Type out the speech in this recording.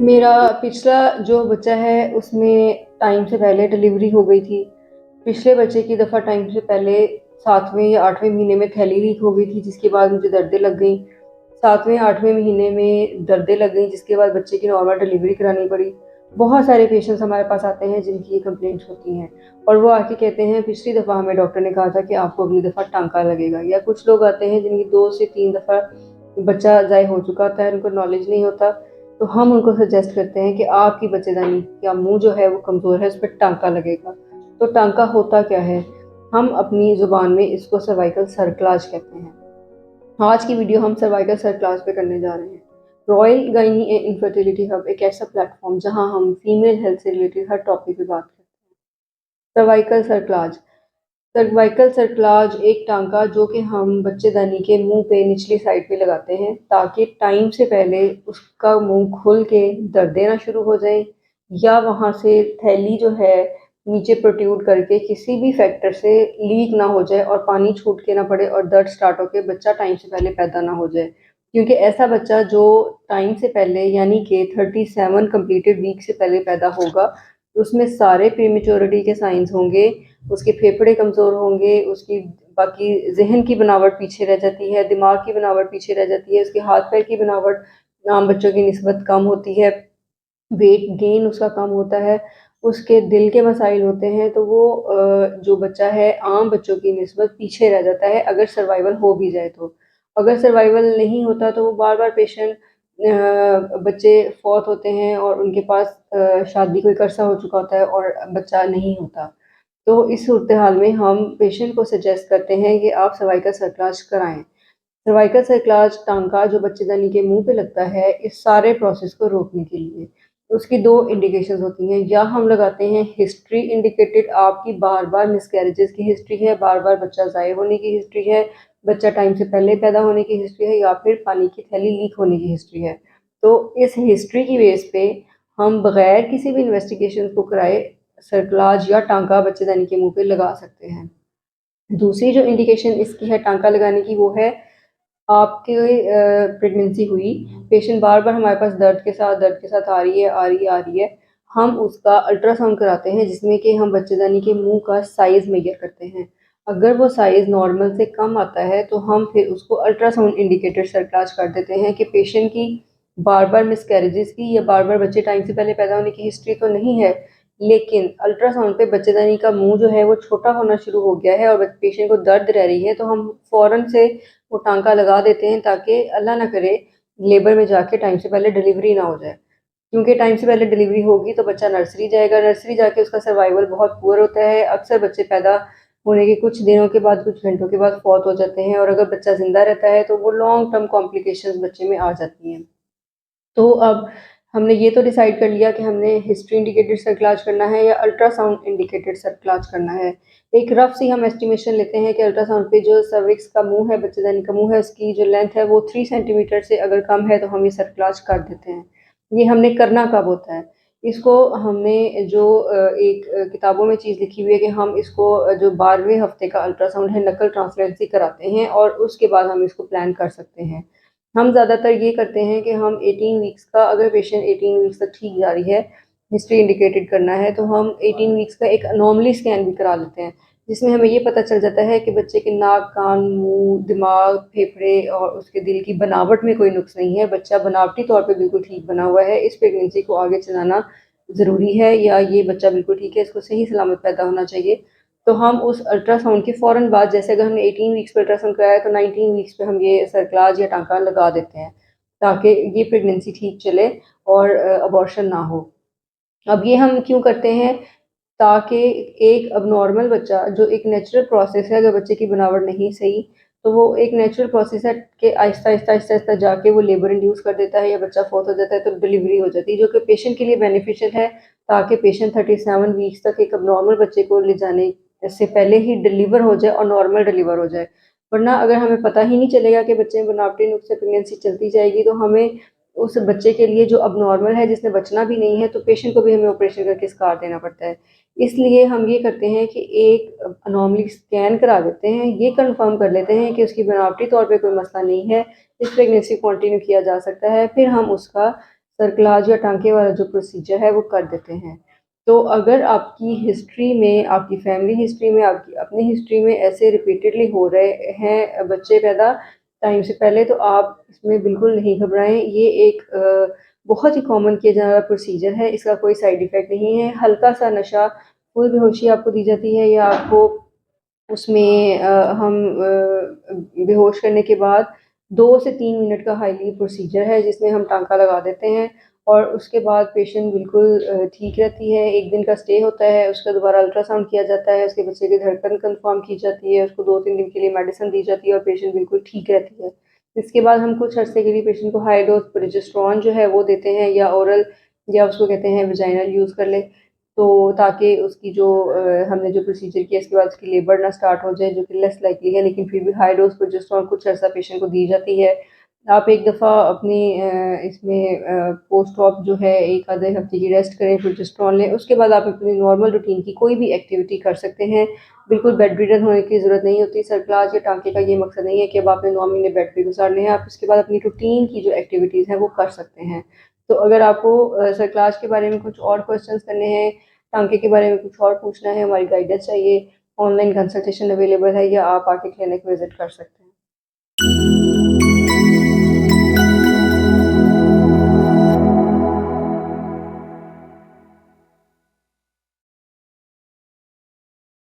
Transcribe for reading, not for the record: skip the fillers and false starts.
मेरा पिछला जो बच्चा है उसमें टाइम से पहले डिलीवरी हो गई थी। पिछले बच्चे की दफ़ा टाइम से पहले 7वें या 8वें महीने में थैली लीक हो गई थी, जिसके बाद मुझे दर्दें लग गईं। 7वें 8वें महीने में दर्दें लग गईं, जिसके बाद बच्चे की नॉर्मल डिलीवरी करानी पड़ी। बहुत सारे पेशेंट्स हमारे पास आते हैं जिनकी ये कंप्लेंट्स होती हैं और वो आके कहते हैं पिछली दफ़ा हमें डॉक्टर ने कहा था कि आपको अगली दफ़ा टाँका लगेगा। या कुछ लोग आते हैं जिनकी 2 से 3 दफ़ा बच्चा ज़ाय हो चुका होता है, उनको नॉलेज नहीं होता, तो हम उनको सजेस्ट करते हैं कि आपकी बच्चेदानी का मुंह जो है वो कमज़ोर है, उस पर टांका लगेगा। तो टांका होता क्या है? हम अपनी ज़ुबान में इसको सर्वाइकल सर्कलाज कहते हैं। आज की वीडियो हम सर्वाइकल सर्कलाज पे करने जा रहे हैं। Royal gynae and infertility hub एक ऐसा प्लेटफॉर्म जहां हम फीमेल हेल्थ से रिलेटेड हर टॉपिक पे बात करते हैं। सर्वाइकल सर्कलाज। सर्वाइकल सर्कलाज एक टांका जो कि हम बच्चेदानी के मुंह पे निचली साइड पे लगाते हैं ताकि टाइम से पहले उसका मुंह खुल के दर्द देना शुरू हो जाए, या वहाँ से थैली जो है नीचे प्रोट्रूड करके किसी भी फैक्टर से लीक ना हो जाए और पानी छूट के ना पड़े और दर्द स्टार्ट होके बच्चा टाइम से पहले पैदा ना हो जाए। क्योंकि ऐसा बच्चा जो टाइम से पहले यानी कि 37 कंप्लीटेड वीक से पहले पैदा होगा, उसमें सारे प्रीमेच्योरिटी के साइंस होंगे, उसके फेफड़े कमज़ोर होंगे, उसकी बाकी ज़हन की बनावट पीछे रह जाती है, दिमाग की बनावट पीछे रह जाती है, उसके हाथ-पैर की बनावट आम बच्चों की निस्बत कम होती है, वेट गेन उसका कम होता है, उसके दिल के मसाइल होते हैं, तो वो जो बच्चा है आम बच्चों की निस्बत पीछे रह जाता है अगर सर्वाइवल हो भी जाए तो। अगर सर्वाइवल नहीं होता तो वो बार-बार पेशेंट बच्चे फ़ौत होते हैं और उनके पास शादी को एक अरसा हो चुका होता है और बच्चा नहीं होता। तो इस सूरत-हाल में हम पेशेंट को सजेस्ट करते हैं कि आप सर्वाइकल सर्कलाज कराएँ। सर्वाइकल सर्कलाज टांका जो बच्चेदानी के मुँह पे लगता है, इस सारे प्रोसेस को रोकने के लिए। उसकी 2 इंडिकेशंस होती हैं, या हम लगाते हैं हिस्ट्री इंडिकेटेड, आपकी बार-बार मिसकैरेजेस की हिस्ट्री है, बार-बार बच्चा ज़ाये होने की हिस्ट्री है, बच्चा टाइम से पहले पैदा होने की हिस्ट्री है, या फिर पानी की थैली लीक होने की हिस्ट्री है। तो इस हिस्ट्री की बेस पे हम बगैर किसी भी इन्वेस्टिगेशन को कराए सर्कलाज या टांका बच्चेदानी के मुँह पे लगा सकते हैं। दूसरी जो इंडिकेशन इसकी है टांका लगाने की, वो है आपकी प्रेगनेंसी हुई, पेशेंट बार-बार हमारे पास दर्द के साथ आ रही है, आ रही है, आ रही है। हम उसका अल्ट्रासाउंड कराते हैं जिसमें कि हम बच्चेदानी के मुँह का साइज़ मेज़र करते हैं। अगर वो साइज़ नॉर्मल से कम आता है तो हम फिर उसको अल्ट्रासाउंड इंडिकेटेड सर्कलाज कर देते हैं कि पेशेंट की बार-बार मिसकैरेजेस की या बार-बार बच्चे टाइम से पहले पैदा होने की हिस्ट्री तो नहीं है, लेकिन अल्ट्रासाउंड पे बच्चेदानी का मुँह जो है वो छोटा होना शुरू हो गया है और पेशेंट को दर्द रह रही है, तो हम फ़ौरन से वो टांका लगा देते हैं ताकि अल्लाह ना करे लेबर में जाके टाइम से पहले डिलीवरी ना हो जाए। क्योंकि टाइम से पहले डिलीवरी होगी तो बच्चा नर्सरी जाएगा, नर्सरी जाके उसका सर्वाइवल बहुत पुअर होता है। अक्सर बच्चे पैदा होने के कुछ दिनों के बाद, कुछ घंटों के बाद फ़ौत हो जाते हैं और अगर बच्चा ज़िंदा रहता है तो वो लॉन्ग टर्म कॉम्प्लिकेशंस बच्चे में आ जाती हैं। तो अब हमने ये तो डिसाइड कर लिया कि हमने हिस्ट्री इंडिकेटेड सर्कलाज करना है या अल्ट्रासाउंड इंडिकेटेड सर्कलाज करना है। एक रफ सी हम एस्टिमेशन लेते हैं कि अल्ट्रासाउंड पे जो सर्विक्स का मुँह है, बच्चेदानी का मुँह है, उसकी जो लेंथ है वो 3 सेंटीमीटर से अगर कम है तो हम ये सर्कलाज कर देते हैं। ये हमने करना कब होता है? इसको हमने जो एक किताबों में चीज़ लिखी हुई है कि हम इसको जो 12वें हफ्ते का अल्ट्रासाउंड है, नकल ट्रांसपेरेंसी कराते हैं और उसके बाद हम इसको प्लान कर सकते हैं। हम ज़्यादातर ये करते हैं कि हम 18 वीक्स का, अगर पेशेंट 18 वीक्स तक ठीक जा रही है, हिस्ट्री इंडिकेटेड करना है, तो हम 18 वीक्स का एक एनोमली स्कैन भी करा लेते हैं, जिसमें हमें ये पता चल जाता है कि बच्चे के नाक, कान, मुँह, दिमाग, फेफड़े और उसके दिल की बनावट में कोई नुक्स नहीं है, बच्चा बनावटी तौर पे बिल्कुल ठीक बना हुआ है, इस प्रेगनेंसी को आगे चलाना ज़रूरी है या ये बच्चा बिल्कुल ठीक है, इसको सही सलामत पैदा होना चाहिए। तो हम उस अल्ट्रासाउंड के फ़ौरन बाद, जैसे अगर हमने 18 वीक्स पे अल्ट्रासाउंड कराया तो 19 वीक्स पे हम ये सर्कलाज या टांका लगा देते हैं, ताकि ये प्रेगनेंसी ठीक चले और अबॉर्शन ना हो। अब ये हम क्यों करते हैं? ताकि एक अबनॉर्मल बच्चा जो एक नेचुरल प्रोसेस है, अगर बच्चे की बनावट नहीं सही, तो वो एक नेचुरल प्रोसेस है कि आहिस्ता-आहिस्ता जाके वो लेबर इंड्यूस कर देता है या बच्चा फ़ौत हो जाता है तो डिलीवरी हो जाती है, जो कि पेशेंट के लिए बेनिफिशियल है, ताकि पेशेंट 37 वीक्स तक एक अबनॉर्मल बच्चे को ले जाने से पहले ही डिलीवर हो जाए और नॉर्मल डिलीवर हो जाए। वरना अगर हमें पता ही नहीं चलेगा कि बच्चे में बनावटी नुक्स से प्रेगनेंसी चलती जाएगी, तो हमें उस बच्चे के लिए जो अबनॉर्मल है, जिसने बचना भी नहीं है, तो पेशेंट को भी हमें ऑपरेशन करके स्कार देना पड़ता है। इसलिए हम ये करते हैं कि एक एनोमली स्कैन करा देते हैं, ये कंफर्म कर लेते हैं कि उसकी बनावटी तौर पे कोई मसला नहीं है, इस प्रेगनेंसी को कंटिन्यू किया जा सकता है। फिर हम उसका सर्कलाज या टांके वाला जो प्रोसीजर है वो कर देते हैं। तो अगर आपकी हिस्ट्री में, आपकी फैमिली हिस्ट्री में, आपकी अपनी हिस्ट्री में ऐसे रिपीटेडली हो रहे हैं बच्चे पैदा टाइम से पहले, तो आप इसमें बिल्कुल नहीं घबराएं। ये एक बहुत ही कॉमन किया जाने वाला प्रोसीजर है, इसका कोई साइड इफ़ेक्ट नहीं है। हल्का सा नशा, फुल बेहोशी आपको दी जाती है या आपको उसमें हम बेहोश करने के बाद 2 से 3 मिनट का हाईली प्रोसीजर है जिसमें हम टाँका लगा देते हैं और उसके बाद पेशेंट बिल्कुल ठीक रहती है। 1 दिन का स्टे होता है, उसका दोबारा अल्ट्रासाउंड किया जाता है, उसके बच्चे की धड़कन कंफर्म की जाती है, उसको 2-3 दिन के लिए मेडिसिन दी जाती है और पेशेंट बिल्कुल ठीक रहती है। इसके बाद हम कुछ अरसे के लिए पेशेंट को हाई डोज प्रोजेस्टेरोन जो है वो देते हैं, या ओरल, या उसको कहते हैं वेजाइनल यूज़ कर ले, तो ताकि उसकी जो हमने जो प्रोसीजर किया इसके बाद उसकी लेबर ना स्टार्ट हो जाए, जो कि लेस लाइकली है, लेकिन फिर भी हाई डोज प्रोजेस्टेरोन कुछ अर्सा पेशेंट को दी जाती है। आप एक दफ़ा अपनी इसमें पोस्ट ऑप जो है 1 आधे हफ्ते की रेस्ट करें, प्रोजेस्टेरोन लें, उसके बाद आप अपनी नॉर्मल रूटीन की कोई भी एक्टिविटी कर सकते हैं। बिल्कुल बेड रिडन होने की ज़रूरत नहीं होती। सर्कलाज या टाँके का ये मकसद नहीं है कि अब आपने 9 महीने बेड पे गुजारने हैं, आप उसके बाद अपनी रूटीन की जो एक्टिविटीज़ हैं वो कर सकते हैं। तो अगर आपको सर्कलाज के बारे में कुछ और क्वेश्चंस करने हैं, टांके के बारे में कुछ और पूछना है, हमारी गाइडेंस चाहिए, ऑनलाइन कंसल्टेशन अवेलेबल है या आप आके क्लिनिक विजिट कर सकते हैं।